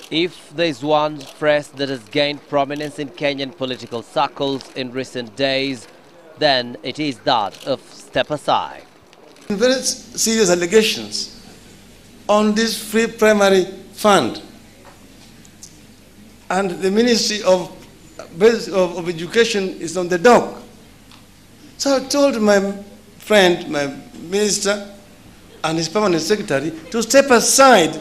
If there is one phrase that has gained prominence in Kenyan political circles in recent days, then it is that of step aside. Very serious allegations on this free primary fund. And the Ministry of Education is on the dock. So I told my friend, my minister, and his permanent secretary to step aside.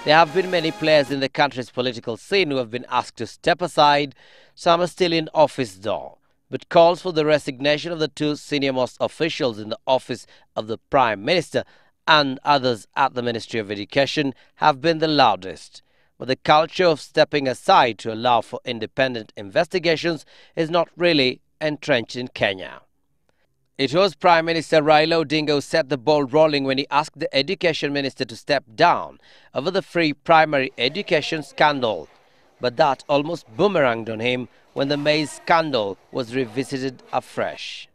There have been many players in the country's political scene who have been asked to step aside. Some are still in office though. But calls for the resignation of the two senior-most officials in the office of the Prime Minister and others at the Ministry of Education have been the loudest. But the culture of stepping aside to allow for independent investigations is not really entrenched in Kenya. It was Prime Minister Raila Odinga who set the ball rolling when he asked the Education Minister to step down over the free primary education scandal. But that almost boomeranged on him when the maize scandal was revisited afresh.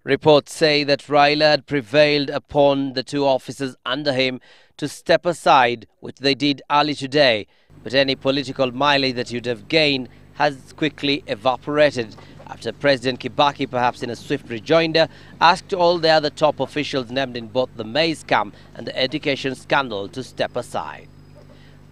Reports say that Raila had prevailed upon the two officers under him to step aside, which they did early today. But any political mileage that you'd have gained has quickly evaporated after President Kibaki, perhaps in a swift rejoinder, asked all the other top officials named in both the maize scam and the education scandal to step aside.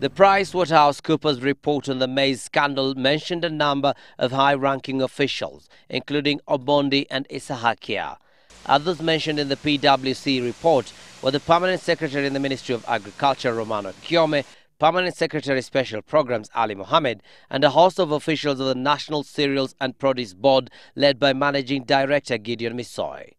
The PricewaterhouseCoopers report on the maize scandal mentioned a number of high-ranking officials, including Omondi and Isahakia. Others mentioned in the PwC report were the Permanent Secretary in the Ministry of Agriculture, Romano Kiome, Permanent Secretary Special Programs Ali Mohammed, and a host of officials of the National Cereals and Produce Board led by Managing Director Gideon Misoi.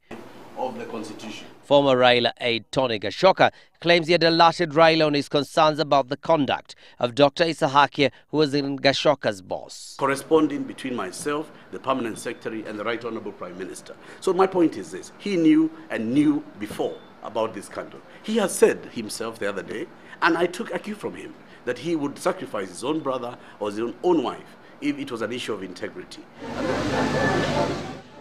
Of the Constitution. Former Raila aide Tony Gashoka claims he had alerted Raila on his concerns about the conduct of Dr. Isahakia, who was in Gashoka's boss. Corresponding between myself, the Permanent Secretary, and the Right Honourable Prime Minister. So my point is this: he knew and knew before about this scandal. He has said himself the other day, and I took a cue from him, that he would sacrifice his own brother or his own wife if it was an issue of integrity.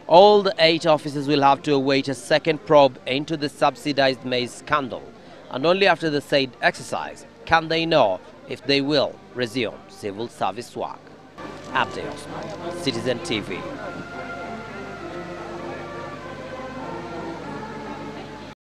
All the 8 officers will have to await a second probe into the subsidized maize scandal, and only after the said exercise can they know if they will resume civil service work. Abdi Osman, Citizen TV.